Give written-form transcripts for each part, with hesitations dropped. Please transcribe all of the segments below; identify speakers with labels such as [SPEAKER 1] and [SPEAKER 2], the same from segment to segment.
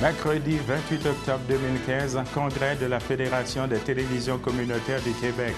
[SPEAKER 1] Mercredi 28 octobre 2015, congrès de la Fédération des télévisions communautaires du Québec.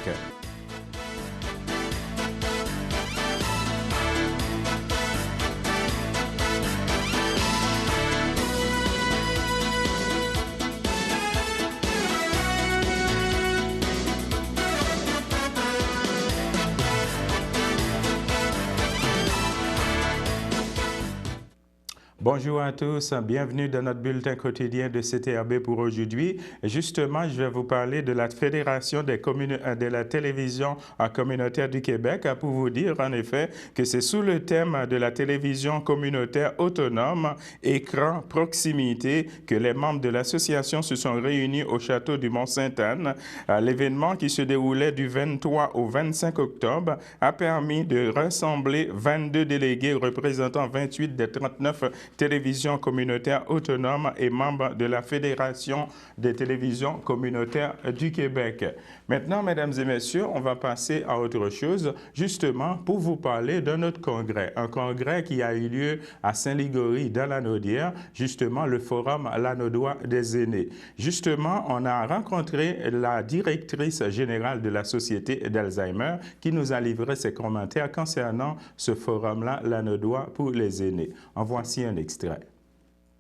[SPEAKER 1] Bonjour à tous, bienvenue dans notre bulletin quotidien de CTRB pour aujourd'hui. Justement, je vais vous parler de la Fédération de la télévision communautaire du Québec pour vous dire en effet que c'est sous le thème de la télévision communautaire autonome, écran, proximité que les membres de l'association se sont réunis au château du Mont-Sainte-Anne. L'événement qui se déroulait du 23 au 25 octobre a permis de rassembler 22 délégués représentant 28 des 39 télévision communautaire autonome et membre de la Fédération des télévisions communautaires du Québec. Maintenant, mesdames et messieurs, on va passer à autre chose, justement pour vous parler d'un autre congrès, un congrès qui a eu lieu à Saint-Ligory dans la Naudière, justement le Forum Lanaudois des aînés. Justement, on a rencontré la directrice générale de la Société d'Alzheimer qui nous a livré ses commentaires concernant ce forum-là, Lanaudois pour les aînés. En voici un extrait.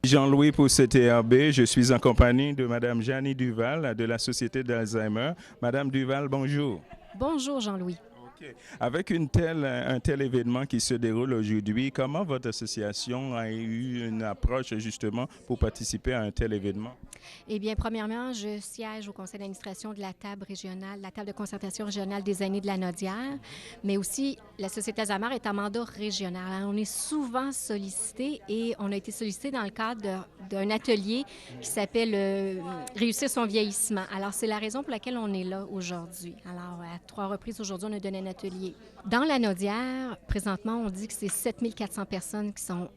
[SPEAKER 1] Jean-Louis pour CTRB, je suis en compagnie de Mme Jeannie Duval de la Société d'Alzheimer. Madame Duval, bonjour.
[SPEAKER 2] Bonjour Jean-Louis.
[SPEAKER 1] Okay. Avec un tel événement qui se déroule aujourd'hui, comment votre association a eu une approche justement pour participer à un tel événement?
[SPEAKER 2] Eh bien, premièrement, je siège au conseil d'administration de la table régionale, la table de concertation régionale des aînés de la Naudière, mais aussi la Société Alzheimer est en mandat régional. Alors, on est souvent sollicité et on a été sollicité dans le cadre d'un atelier qui s'appelle Réussir son vieillissement. Alors, c'est la raison pour laquelle on est là aujourd'hui. Alors, à 3 reprises aujourd'hui, on a donné un atelier. Dans la Naudière, présentement, on dit que c'est 7400 personnes qui sont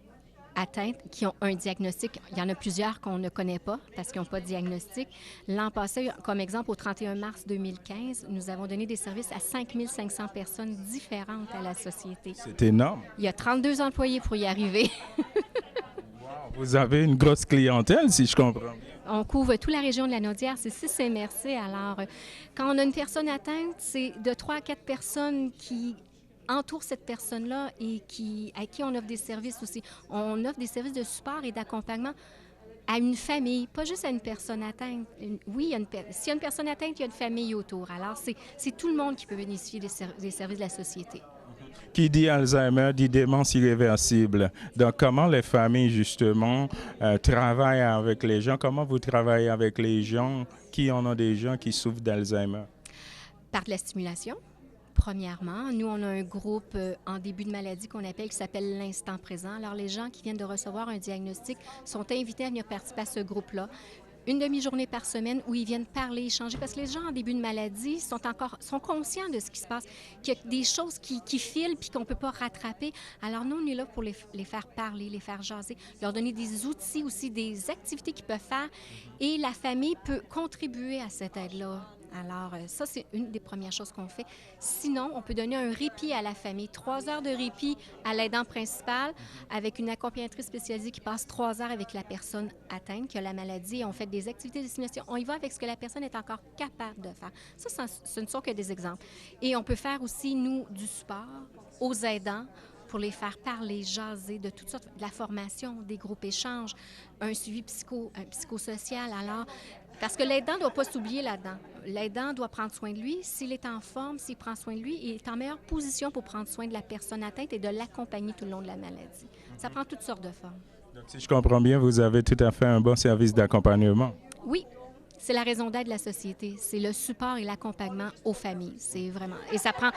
[SPEAKER 2] atteintes, qui ont un diagnostic. Il y en a plusieurs qu'on ne connaît pas parce qu'ils n'ont pas de diagnostic. L'an passé, comme exemple, au 31 mars 2015, nous avons donné des services à 5500 personnes différentes à la société.
[SPEAKER 1] C'est énorme.
[SPEAKER 2] Il y a 32 employés pour y arriver.
[SPEAKER 1] Wow, vous avez une grosse clientèle, si je comprends bien.
[SPEAKER 2] On couvre toute la région de la Naudière, c'est 6 MRC. Alors, quand on a une personne atteinte, c'est de 3 à 4 personnes qui entoure cette personne-là et à qui on offre des services aussi. On offre des services de support et d'accompagnement à une famille, pas juste à une personne atteinte. Oui, s'il y a une personne atteinte, il y a une famille autour. Alors, c'est tout le monde qui peut bénéficier des services de la société.
[SPEAKER 1] Qui dit Alzheimer dit démence irréversible. Donc, comment les familles, justement, travaillent avec les gens? Comment vous travaillez avec les gens qui en ont des gens qui souffrent d'Alzheimer?
[SPEAKER 2] Par de la stimulation. Premièrement, nous, on a un groupe en début de maladie qu'on appelle, qui s'appelle l'instant présent. Alors, les gens qui viennent de recevoir un diagnostic sont invités à venir participer à ce groupe-là. Une demi-journée par semaine où ils viennent parler, échanger, parce que les gens en début de maladie sont conscients de ce qui se passe, qu'il y a des choses qui filent puis qu'on ne peut pas rattraper. Alors, nous, on est là pour les faire parler, les faire jaser, leur donner des outils aussi, des activités qu'ils peuvent faire et la famille peut contribuer à cette aide-là. Alors, ça, c'est une des premières choses qu'on fait. Sinon, on peut donner un répit à la famille. 3 heures de répit à l'aidant principal avec une accompagnatrice spécialisée qui passe 3 heures avec la personne atteinte qui a la maladie. On fait des activités de stimulation. On y va avec ce que la personne est encore capable de faire. Ça, ce ne sont que des exemples. Et on peut faire aussi, nous, du support aux aidants pour les faire parler, jaser de toutes sortes, de la formation, des groupes échanges, un suivi psychosocial. Alors, parce que l'aidant ne doit pas s'oublier là-dedans. L'aidant doit prendre soin de lui. S'il est en forme, s'il prend soin de lui, il est en meilleure position pour prendre soin de la personne atteinte et de l'accompagner tout le long de la maladie. Ça prend toutes sortes de formes.
[SPEAKER 1] Donc, si je comprends bien, vous avez tout à fait un bon service d'accompagnement.
[SPEAKER 2] Oui. C'est la raison d'être de la société. C'est le support et l'accompagnement aux familles. C'est vraiment... Et ça prend...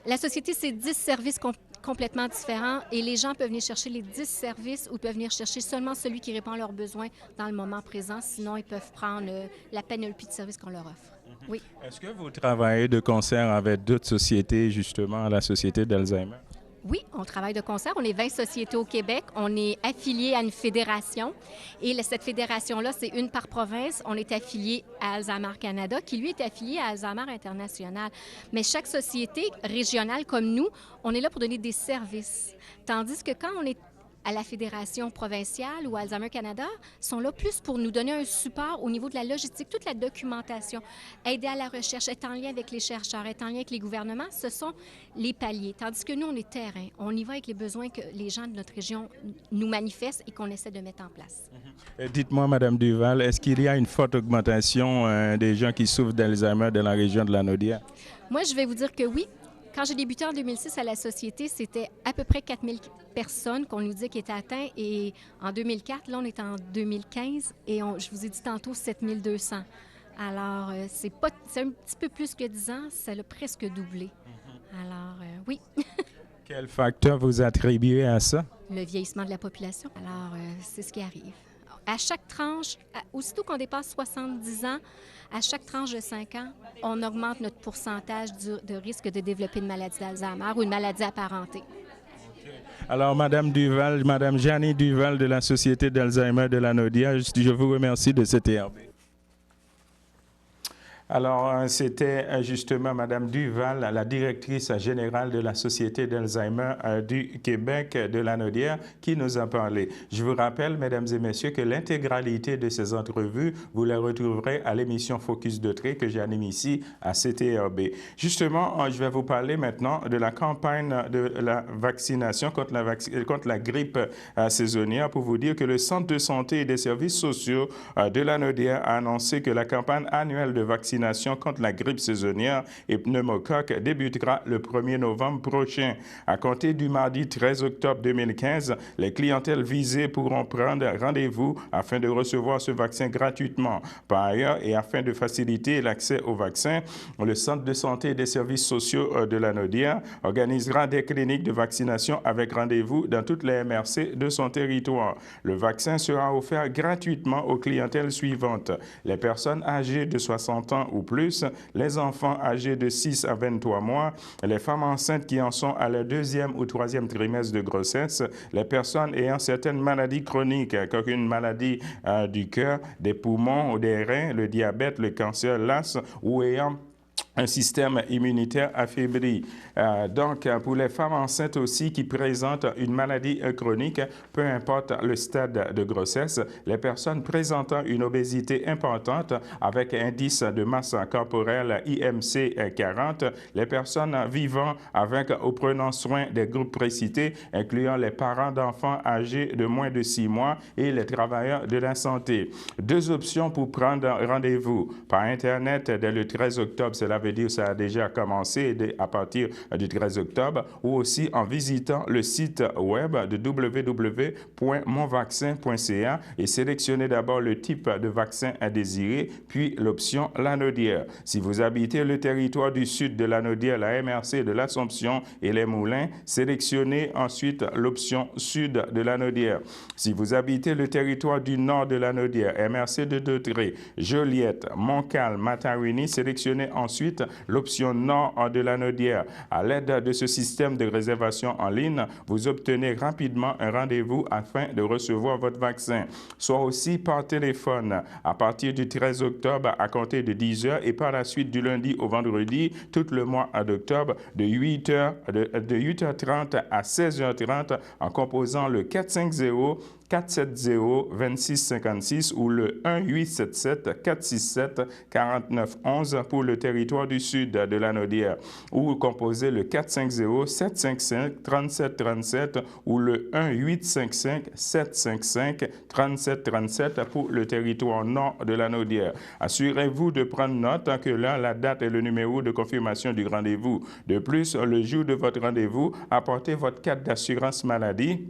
[SPEAKER 2] La société, c'est 10 services complètement différents et les gens peuvent venir chercher les 10 services ou peuvent venir chercher seulement celui qui répond à leurs besoins dans le moment présent. Sinon, ils peuvent prendre la panoplie de services qu'on leur offre. Oui.
[SPEAKER 1] Est-ce que vous travaillez de concert avec d'autres sociétés, justement, la Société d'Alzheimer?
[SPEAKER 2] Oui, on travaille de concert. On est 20 sociétés au Québec. On est affilié à une fédération. Et cette fédération-là, c'est une par province. On est affilié à Alzheimer Canada, qui lui est affilié à Alzheimer International. Mais chaque société régionale comme nous, on est là pour donner des services. Tandis que quand on est à la Fédération provinciale ou à Alzheimer Canada sont là plus pour nous donner un support au niveau de la logistique, toute la documentation, aider à la recherche, être en lien avec les chercheurs, être en lien avec les gouvernements. Ce sont les paliers. Tandis que nous, on est terrain. On y va avec les besoins que les gens de notre région nous manifestent et qu'on essaie de mettre en place.
[SPEAKER 1] Dites-moi, Madame Duval, est-ce qu'il y a une forte augmentation des gens qui souffrent d'Alzheimer dans la région de Lanaudière?
[SPEAKER 2] Moi, je vais vous dire que oui. Quand j'ai débuté en 2006 à la Société, c'était à peu près 4000 personnes qu'on nous dit qui étaient atteintes. Et en 2004, là, on est en 2015 et je vous ai dit tantôt 7200. Alors, c'est un petit peu plus que 10 ans, ça l'a presque doublé. Alors, oui.
[SPEAKER 1] Quel facteur vous attribuez à ça?
[SPEAKER 2] Le vieillissement de la population. Alors, c'est ce qui arrive. À chaque tranche, aussitôt qu'on dépasse 70 ans, à chaque tranche de 5 ans, on augmente notre pourcentage de risque de développer une maladie d'Alzheimer ou une maladie apparentée.
[SPEAKER 1] Alors, Madame Duval, Madame Jeannie Duval de la Société d'Alzheimer de Lanaudière, je vous remercie de cet TRB. Alors, c'était justement Madame Duval, la directrice générale de la Société d'Alzheimer du Québec de Lanaudière, qui nous a parlé. Je vous rappelle, mesdames et messieurs, que l'intégralité de ces entrevues, vous les retrouverez à l'émission Focus de Trait que j'anime ici à CTRB. Justement, je vais vous parler maintenant de la campagne de la vaccination contre la grippe saisonnière pour vous dire que le Centre de santé et des services sociaux de Lanaudière a annoncé que la campagne annuelle de vaccination contre la grippe saisonnière et pneumocoque débutera le 1er novembre prochain. À compter du mardi 13 octobre 2015, les clientèles visées pourront prendre rendez-vous afin de recevoir ce vaccin gratuitement. Par ailleurs, et afin de faciliter l'accès au vaccin, le Centre de santé et des services sociaux de Lanaudière organisera des cliniques de vaccination avec rendez-vous dans toutes les MRC de son territoire. Le vaccin sera offert gratuitement aux clientèles suivantes: les personnes âgées de 60 ans ou plus, les enfants âgés de 6 à 23 mois, les femmes enceintes qui en sont à leur 2e ou 3e trimestre de grossesse, les personnes ayant certaines maladies chroniques, comme une maladie du cœur, des poumons ou des reins, le diabète, le cancer, l'asthme, ou ayant un système immunitaire affaibli. Donc, pour les femmes enceintes aussi qui présentent une maladie chronique, peu importe le stade de grossesse, les personnes présentant une obésité importante avec indice de masse corporelle IMC 40, les personnes vivant avec ou prenant soin des groupes précités, incluant les parents d'enfants âgés de moins de 6 mois et les travailleurs de la santé. 2 options pour prendre rendez-vous: par Internet dès le 13 octobre, cela veut dire que ça a déjà commencé à partir du 13 octobre, ou aussi en visitant le site web de www.monvaccin.ca et sélectionner d'abord le type de vaccin à désirer, puis l'option Lanaudière. Si vous habitez le territoire du sud de Lanaudière, la MRC de l'Assomption et les Moulins, sélectionnez ensuite l'option sud de Lanaudière. Si vous habitez le territoire du nord de Lanaudière, MRC de Dautré, Joliette, Montcalm, Matarini, sélectionnez ensuite l'option nord de Lanaudière. À l'aide de ce système de réservation en ligne, vous obtenez rapidement un rendez-vous afin de recevoir votre vaccin, soit aussi par téléphone à partir du 13 octobre à compter de 10h et par la suite du lundi au vendredi tout le mois d'octobre de 8h30 à 16h30 en composant le 450-470-2656 ou le 1-877-467-4911 pour le territoire du sud de Lanaudière, ou composez le 450-755-3737 ou le 1-855-755-3737 pour le territoire nord de Lanaudière. Assurez-vous de prendre note que là, la date et le numéro de confirmation du rendez-vous. De plus, le jour de votre rendez-vous, apportez votre carte d'assurance maladie.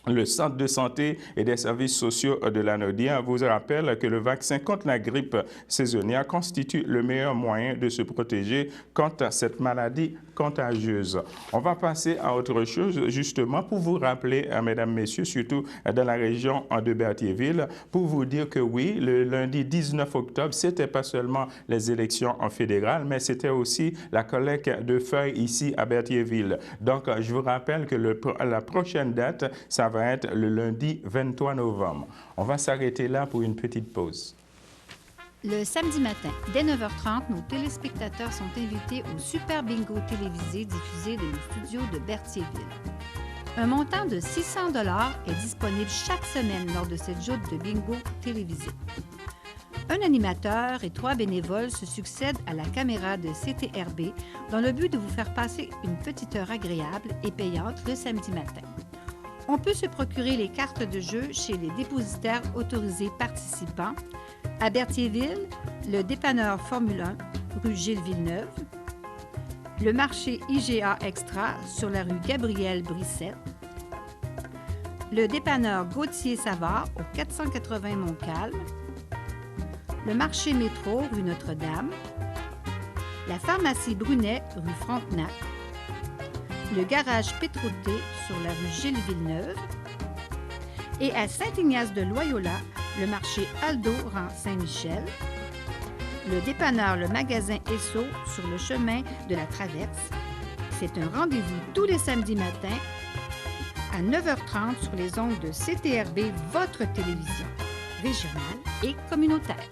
[SPEAKER 1] Le Centre de santé et des services sociaux de Lanaudière vous rappelle que le vaccin contre la grippe saisonnière constitue le meilleur moyen de se protéger contre cette maladie contagieuse. On va passer à autre chose, justement, pour vous rappeler, mesdames, messieurs, surtout dans la région de Berthierville, pour vous dire que oui, le lundi 19 octobre, c'était pas seulement les élections en fédéral, mais c'était aussi la collecte de feuilles ici à Berthierville. Donc, je vous rappelle que la prochaine date, ça va être le lundi 23 novembre. On va s'arrêter là pour une petite pause.
[SPEAKER 3] Le samedi matin, dès 9h30, nos téléspectateurs sont invités au Super Bingo télévisé diffusé de nos studios de Berthierville. Un montant de 600 $ est disponible chaque semaine lors de cette joute de bingo télévisée. Un animateur et 3 bénévoles se succèdent à la caméra de CTRB dans le but de vous faire passer une petite heure agréable et payante le samedi matin. On peut se procurer les cartes de jeu chez les dépositaires autorisés participants à Berthierville, le dépanneur Formule 1, rue Gilles Villeneuve, le marché IGA Extra sur la rue Gabriel Brissette, le dépanneur Gauthier-Savard au 480 Montcalm, le marché métro rue Notre-Dame, la pharmacie Brunet rue Frontenac, le garage Pétroté sur la rue Gilles Villeneuve et à Saint-Ignace-de-Loyola, le marché Aldo rang Saint-Michel, le dépanneur Le Magasin Esso sur le chemin de la Traverse. C'est un rendez-vous tous les samedis matins à 9h30 sur les ondes de CTRB, votre télévision régionale et communautaire.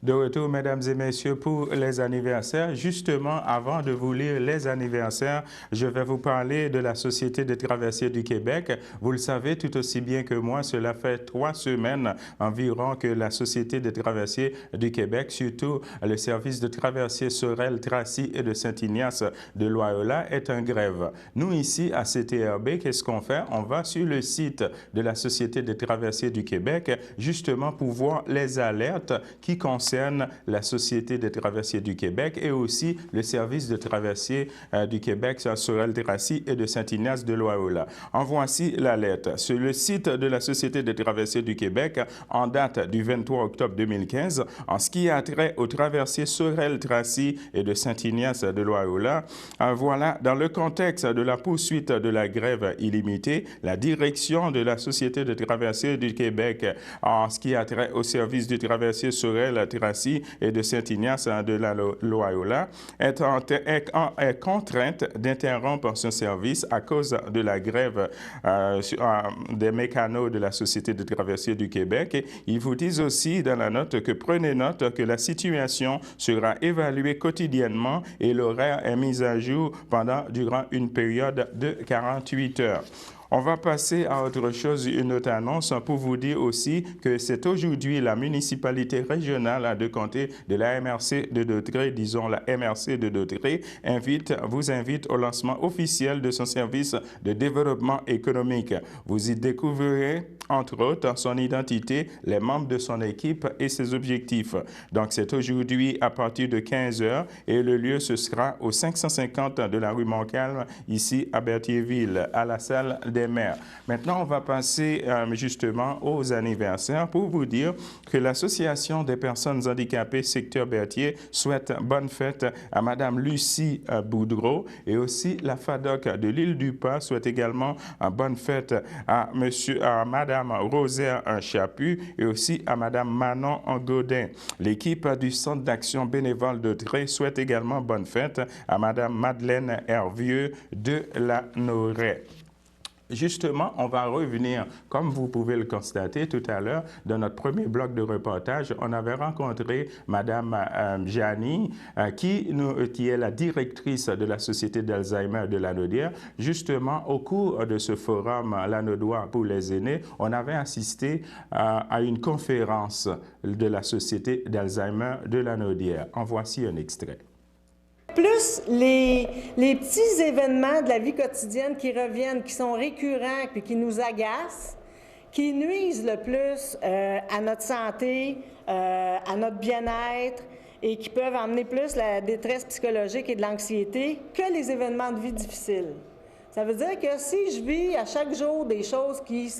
[SPEAKER 1] De retour, mesdames et messieurs, pour les anniversaires. Justement, avant de vous lire les anniversaires, je vais vous parler de la Société des traversiers du Québec. Vous le savez tout aussi bien que moi, cela fait 3 semaines environ que la Société des traversiers du Québec, surtout le service de traversiers Sorel, Tracy et de Saint-Ignace de Loyola, est en grève. Nous, ici, à CTRB, qu'est-ce qu'on fait? On va sur le site de la Société des traversiers du Québec, justement pour voir les alertes qui concernent la Société des traversiers du Québec et aussi le service de traversiers du Québec sur Sorel, Tracy et de Saint-Ignace de Loyola. En voici la lettre. Sur le site de la Société des traversiers du Québec, en date du 23 octobre 2015, en ce qui a trait aux traversiers Sorel, Tracy et de Saint-Ignace de Loyola, voilà, dans le contexte de la poursuite de la grève illimitée, la direction de la Société des traversiers du Québec, en ce qui a trait au service du traversier Sorel, Tracy et de Saint-Ignace de la Loyola, est contrainte d'interrompre son service à cause de la grève des mécanos de la Société des traversiers du Québec. Ils vous disent aussi dans la note que prenez note que la situation sera évaluée quotidiennement et l'horaire est mis à jour durant une période de 48 heures. On va passer à autre chose, une autre annonce pour vous dire aussi que c'est aujourd'hui la municipalité régionale de comté de la MRC de Dautrey, disons la MRC de Dautrey, vous invite au lancement officiel de son service de développement économique. Vous y découvrirez, entre autres, son identité, les membres de son équipe et ses objectifs. Donc, c'est aujourd'hui à partir de 15 h et le lieu, ce sera au 550 de la rue Montcalm, ici à Berthierville, à la salle des maires. Maintenant, on va passer justement aux anniversaires pour vous dire que l'Association des personnes handicapées secteur Berthier souhaite bonne fête à Mme Lucie Boudreau et aussi la FADOC de l'île du Pas souhaite également bonne fête à Mme Rosaire Chaput et aussi à Mme Manon Godin. L'équipe du Centre d'action bénévole de Tré souhaite également bonne fête à Mme Madeleine Hervieux de la Noret. Justement, on va revenir, comme vous pouvez le constater tout à l'heure, dans notre premier bloc de reportage, on avait rencontré Mme Janie, qui est la directrice de la Société d'Alzheimer de Lanaudière. Justement, au cours de ce forum Lanaudois pour les aînés, on avait assisté à une conférence de la Société d'Alzheimer de Lanaudière. En voici un extrait.
[SPEAKER 4] Plus les petits événements de la vie quotidienne qui reviennent, qui sont récurrents et qui nous agacent, qui nuisent le plus à notre santé, à notre bien-être et qui peuvent emmener plus la détresse psychologique et de l'anxiété que les événements de vie difficiles. Ça veut dire que si je vis à chaque jour des choses qui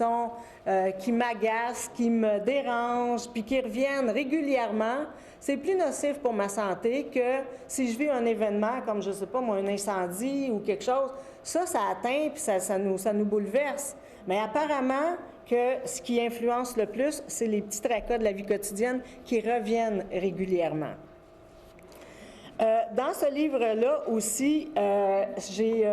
[SPEAKER 4] m'agacent, qui me dérangent, puis qui reviennent régulièrement, c'est plus nocif pour ma santé que si je vis un événement comme, je ne sais pas moi, un incendie ou quelque chose. Ça atteint, puis ça nous bouleverse. Mais apparemment que ce qui influence le plus, c'est les petits tracas de la vie quotidienne qui reviennent régulièrement. Dans ce livre-là aussi, j'ai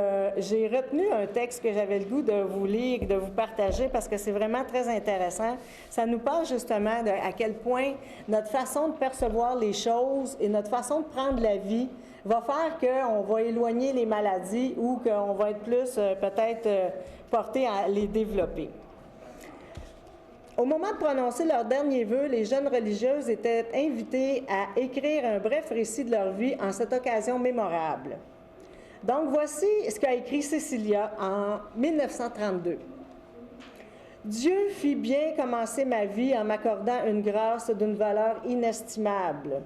[SPEAKER 4] retenu un texte que j'avais le goût de vous lire et de vous partager parce que c'est vraiment très intéressant. Ça nous parle justement à quel point notre façon de percevoir les choses et notre façon de prendre la vie va faire qu'on va éloigner les maladies ou qu'on va être plus peut-être porté à les développer. Au moment de prononcer leur dernier vœu, les jeunes religieuses étaient invitées à écrire un bref récit de leur vie en cette occasion mémorable. Donc, voici ce qu'a écrit Cécilia en 1932. « Dieu fit bien commencer ma vie en m'accordant une grâce d'une valeur inestimable.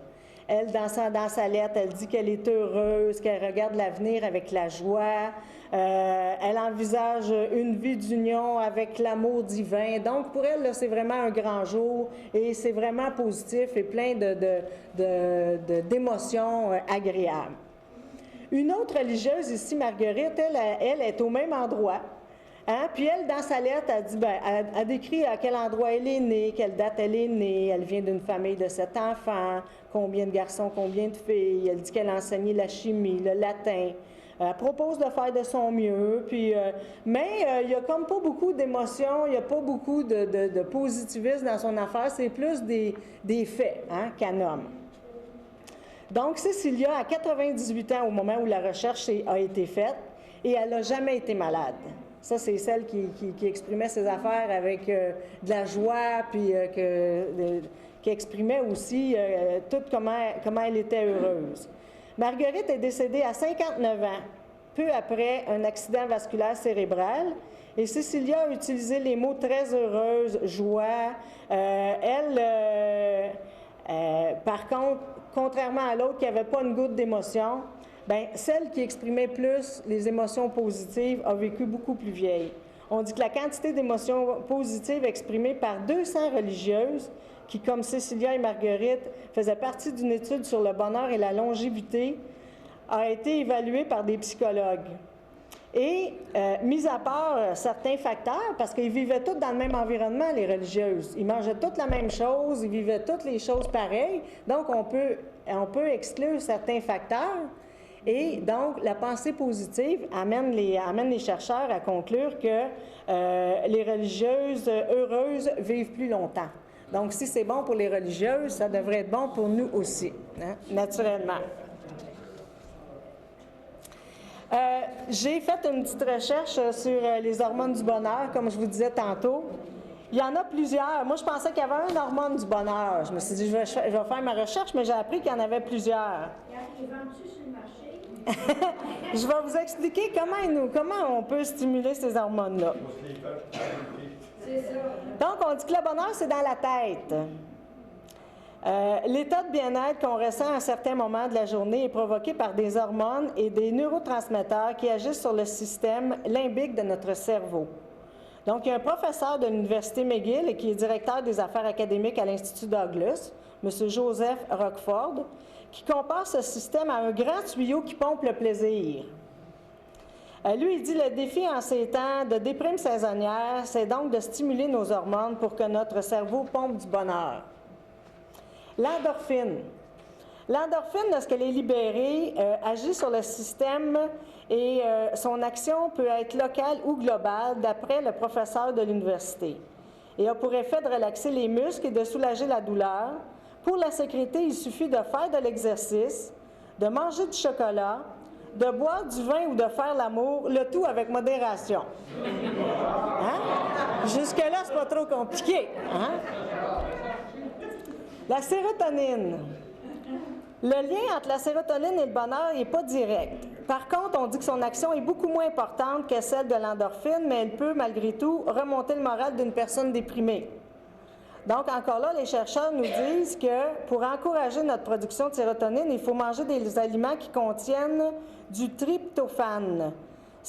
[SPEAKER 4] Elle, dans sa lettre, elle dit qu'elle est heureuse, qu'elle regarde l'avenir avec la joie. Elle envisage une vie d'union avec l'amour divin. Donc, pour elle, c'est vraiment un grand jour et c'est vraiment positif et plein d'émotions agréables. Une autre religieuse ici, Marguerite, elle est au même endroit. Hein? Puis elle, dans sa lettre, elle dit, elle décrit à quel endroit elle est née, quelle date elle est née, elle vient d'une famille de 7 enfants, combien de garçons, combien de filles, elle dit qu'elle a enseigné la chimie, le latin. Elle propose de faire de son mieux, puis, mais il n'y a comme pas beaucoup d'émotions, il n'y a pas beaucoup de positivisme dans son affaire, c'est plus des faits qu'elle nomme. Donc, Cécilia a 98 ans au moment où la recherche a été faite et elle n'a jamais été malade. Ça, c'est celle qui exprimait ses affaires avec de la joie, puis qui exprimait aussi tout comment elle était heureuse. Marguerite est décédée à 59 ans, peu après un accident vasculaire cérébral. Et Cécilia a utilisé les mots très heureuse, joie. Par contre, contrairement à l'autre qui n'avait pas une goutte d'émotion, celle qui exprimait plus les émotions positives a vécu beaucoup plus vieille. On dit que la quantité d'émotions positives exprimées par 200 religieuses qui, comme Cécilia et Marguerite, faisaient partie d'une étude sur le bonheur et la longévité, a été évaluée par des psychologues. Et, mis à part certains facteurs, parce qu'ils vivaient tous dans le même environnement, les religieuses, ils mangeaient toutes la même chose, ils vivaient toutes les choses pareilles, donc on peut exclure certains facteurs. Et donc, la pensée positive amène les chercheurs à conclure que les religieuses heureuses vivent plus longtemps. Donc, si c'est bon pour les religieuses, ça devrait être bon pour nous aussi, naturellement. J'ai fait une petite recherche sur les hormones du bonheur, comme je vous disais tantôt. Il y en a plusieurs. Moi, je pensais qu'il y avait une hormone du bonheur. Je me suis dit, je vais faire ma recherche, mais j'ai appris qu'il y en avait plusieurs. Je vais vous expliquer comment on peut stimuler ces hormones-là. Donc, on dit que le bonheur, c'est dans la tête. L'état de bien-être qu'on ressent à un certain moment de la journée est provoqué par des hormones et des neurotransmetteurs qui agissent sur le système limbique de notre cerveau. Donc, il y a un professeur de l'Université McGill et qui est directeur des affaires académiques à l'Institut Douglas, M. Joseph Rockford, qui compare ce système à un grand tuyau qui pompe le plaisir. Lui, il dit le défi en ces temps de déprime saisonnière, c'est donc de stimuler nos hormones pour que notre cerveau pompe du bonheur. L'endorphine. L'endorphine, lorsqu'elle est libérée, agit sur le système et son action peut être locale ou globale, d'après le professeur de l'université. Et a pour effet de relaxer les muscles et de soulager la douleur. Pour la sécréter, il suffit de faire de l'exercice, de manger du chocolat, de boire du vin ou de faire l'amour, le tout avec modération. Jusque-là, c'est pas trop compliqué. La sérotonine. Le lien entre la sérotonine et le bonheur n'est pas direct. Par contre, on dit que son action est beaucoup moins importante que celle de l'endorphine, mais elle peut, malgré tout, remonter le moral d'une personne déprimée. Donc, encore là, les chercheurs nous disent que pour encourager notre production de sérotonine, il faut manger des aliments qui contiennent du tryptophane.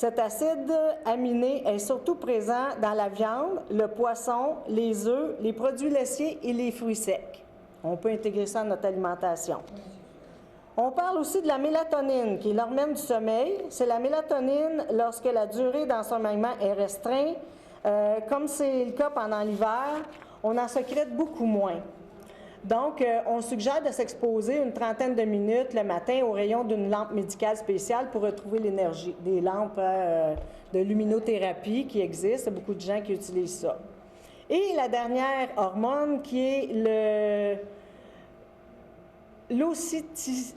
[SPEAKER 4] Cet acide aminé est surtout présent dans la viande, le poisson, les œufs, les produits laitiers et les fruits secs. On peut intégrer ça dans notre alimentation. On parle aussi de la mélatonine, qui est l'hormone du sommeil. C'est la mélatonine lorsque la durée d'ensommeillement est restreinte. Comme c'est le cas pendant l'hiver, on en sécrète beaucoup moins. Donc, on suggère de s'exposer une trentaine de minutes le matin au rayon d'une lampe médicale spéciale pour retrouver l'énergie. Des lampes de luminothérapie qui existent, il y a beaucoup de gens qui utilisent ça. Et la dernière hormone qui est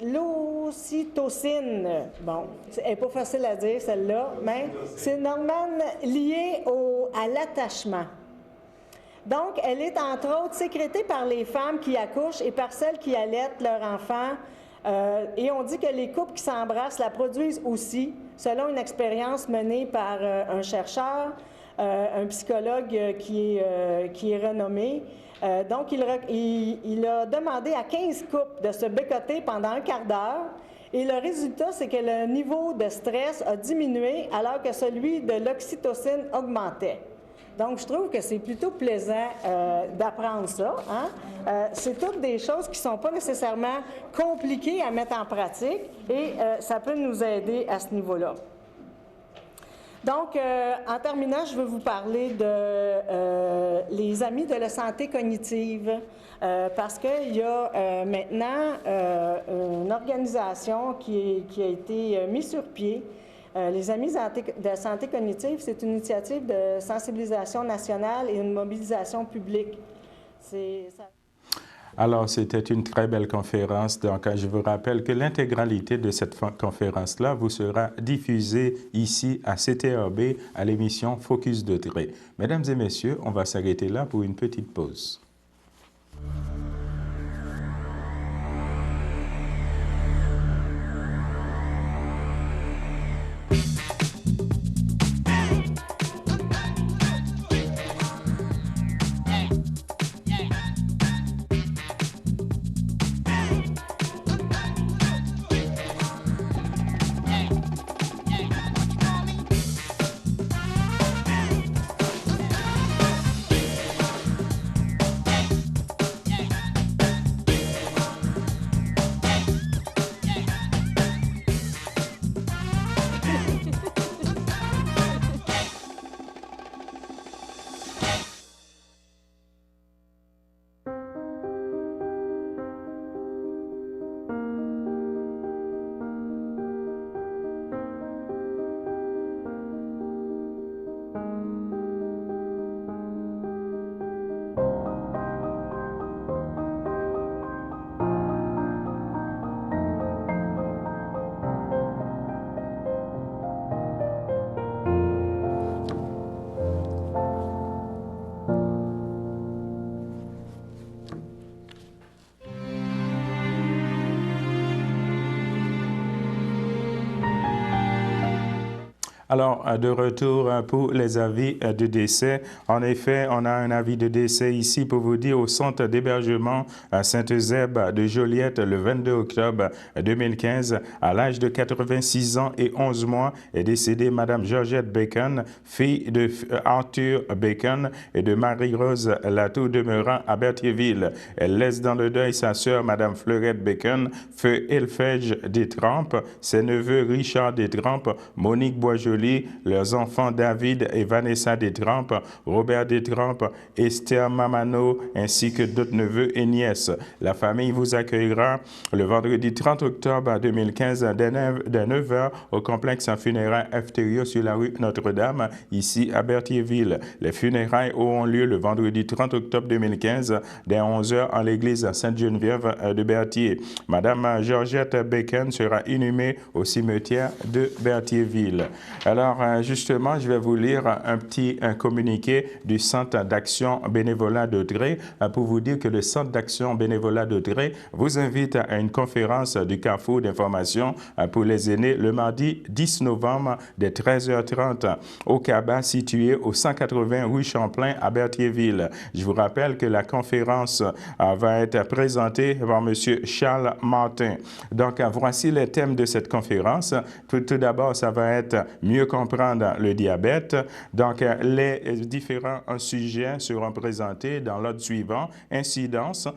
[SPEAKER 4] l'ocytocine. Bon, elle n'est pas facile à dire celle-là, mais c'est une hormone liée à l'attachement. Donc, elle est entre autres sécrétée par les femmes qui accouchent et par celles qui allaitent leur enfant. Et on dit que les couples qui s'embrassent la produisent aussi, selon une expérience menée par un chercheur, un psychologue qui est renommé. Donc, il a demandé à 15 couples de se bécoter pendant un quart d'heure. Et le résultat, c'est que le niveau de stress a diminué alors que celui de l'oxytocine augmentait. Donc, je trouve que c'est plutôt plaisant d'apprendre ça. Hein? C'est toutes des choses qui ne sont pas nécessairement compliquées à mettre en pratique et ça peut nous aider à ce niveau-là. Donc, en terminant, je veux vous parler de les Amis de la santé cognitive, parce qu'il y a maintenant une organisation qui a été mise sur pied. Les Amis de la santé cognitive, c'est une initiative de sensibilisation nationale et une mobilisation publique.
[SPEAKER 1] Alors, c'était une très belle conférence. Donc, je vous rappelle que l'intégralité de cette conférence-là vous sera diffusée ici à CTRB à l'émission Focus de Dre. Mesdames et messieurs, on va s'arrêter là pour une petite pause. Alors, de retour pour les avis de décès. En effet, on a un avis de décès ici pour vous dire au centre d'hébergement à Sainte-Eusèbe de Joliette le 22 octobre 2015. À l'âge de 86 ans et 11 mois est décédée Mme Georgette Bacon, fille de Arthur Bacon et de Marie-Rose Latour demeurant à Berthierville. Elle laisse dans le deuil sa sœur Mme Fleurette Bacon, feu Elphège Détrempe, ses neveux Richard Détrempe, Monique Boisjoli, leurs enfants David et Vanessa Détrempe, Robert Détrempe, Esther Mamano, ainsi que d'autres neveux et nièces. La famille vous accueillera le vendredi 30 octobre 2015 dès 9h au complexe funéraire Efterio sur la rue Notre-Dame, ici à Berthierville. Les funérailles auront lieu le vendredi 30 octobre 2015 dès 11h en l'église Sainte-Geneviève de Berthier. Madame Georgette Bacon sera inhumée au cimetière de Berthierville. Alors, justement, je vais vous lire un communiqué du Centre d'action bénévolat de Dre pour vous dire que le Centre d'action bénévolat de Dre vous invite à une conférence du Carrefour d'information pour les aînés le mardi 10 novembre dès 13h30 au CABA situé au 180 rue Champlain à Berthierville. Je vous rappelle que la conférence va être présentée par M. Charles Martin. Donc, voici les thèmes de cette conférence. Tout d'abord, ça va être mieux mieux comprendre le diabète. Donc, les différents sujets seront présentés dans l'ordre suivant. Incidence,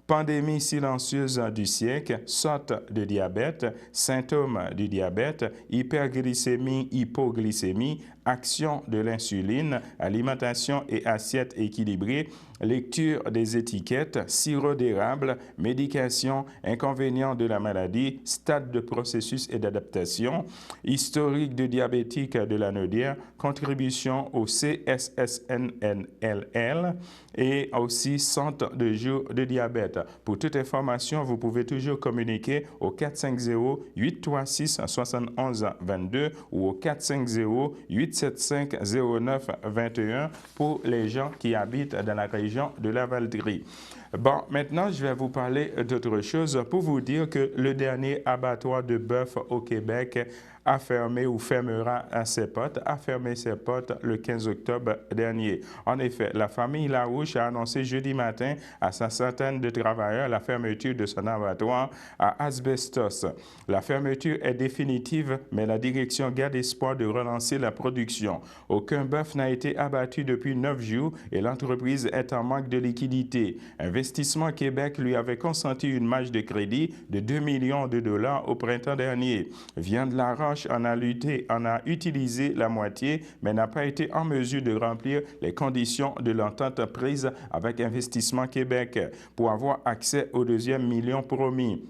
[SPEAKER 1] pandémie silencieuse du siècle, sorte de diabète, symptômes du diabète, hyperglycémie, hypoglycémie, action de l'insuline, alimentation et assiette équilibrée, lecture des étiquettes, sirop d'érable, médication, inconvénients de la maladie, stade de processus et d'adaptation, historique de diabétique de l'anodière, contribution au CSSNNLL et aussi centre de jour de diabète. Pour toute information, vous pouvez toujours communiquer au 450-836-7122 ou au 450-875-0921 pour les gens qui habitent dans la région de la Valderie. Bon, maintenant, je vais vous parler d'autre chose pour vous dire que le dernier abattoir de bœuf au Québec a fermé ou fermera ses portes, a fermé ses portes le 15 octobre dernier. En effet, la famille Larouche a annoncé jeudi matin à sa centaine de travailleurs la fermeture de son abattoir à Asbestos. La fermeture est définitive, mais la direction garde espoir de relancer la production. Aucun bœuf n'a été abattu depuis 9 jours et l'entreprise est en manque de liquidité. Investissement Québec lui avait consenti une marge de crédit de 2 millions de dollars au printemps dernier. Viande Laroche en a utilisé la moitié, mais n'a pas été en mesure de remplir les conditions de l'entente prise avec Investissement Québec pour avoir accès au deuxième million promis.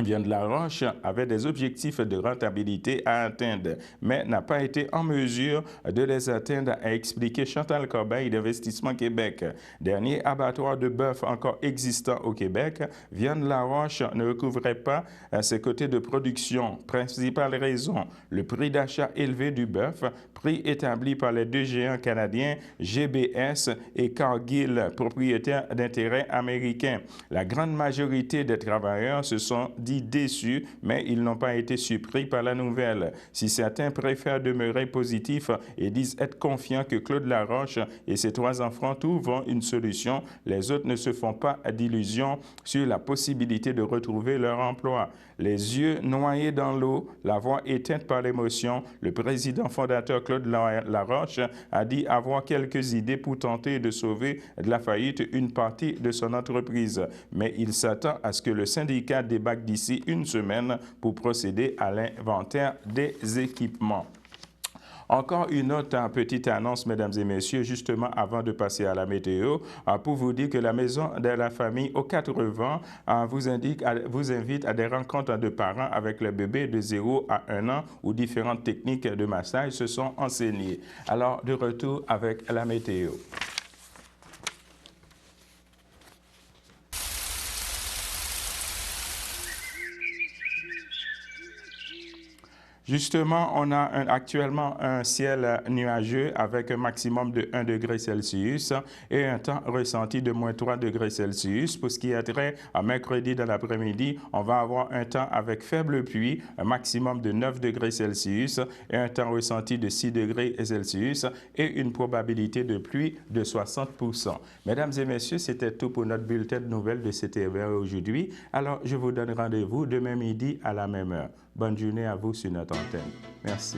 [SPEAKER 1] Viande Laroche avait des objectifs de rentabilité à atteindre, mais n'a pas été en mesure de les atteindre, a expliqué Chantal Corbeil d'Investissement Québec. Dernier abattoir de bœuf encore existant au Québec, Viande Laroche ne recouvrait pas ses côtés de production. Principale raison, le prix d'achat élevé du bœuf, prix établi par les deux géants canadiens GBS et Cargill, propriétaires d'intérêts américains. La grande majorité des travailleurs se sont dit déçus, mais ils n'ont pas été surpris par la nouvelle. Si certains préfèrent demeurer positifs et disent être confiants que Claude Laroche et ses 3 enfants trouveront une solution, les autres ne se font pas d'illusions sur la possibilité de retrouver leur emploi. Les yeux noyés dans l'eau, la voix éteinte par l'émotion, le président fondateur Claude Laroche a dit avoir quelques idées pour tenter de sauver de la faillite une partie de son entreprise. Mais il s'attend à ce que le syndicat débarque d'ici une semaine pour procéder à l'inventaire des équipements. Encore une autre petite annonce, mesdames et messieurs, justement avant de passer à la météo, pour vous dire que la Maison de la Famille aux 4 vents vous invite à des rencontres de parents avec les bébés de 0 à 1 an où différentes techniques de massage se sont enseignées. Alors, de retour avec la météo. Justement, on a actuellement un ciel nuageux avec un maximum de 1 degré Celsius et un temps ressenti de moins 3 degrés Celsius. Pour ce qui est trait à mercredi dans l'après-midi, on va avoir un temps avec faible pluie, un maximum de 9 degrés Celsius et un temps ressenti de 6 degrés Celsius et une probabilité de pluie de 60%. Mesdames et messieurs, c'était tout pour notre bulletin de nouvelles de CTV aujourd'hui. Alors, je vous donne rendez-vous demain midi à la même heure. Bonne journée à vous sur notre antenne. Merci.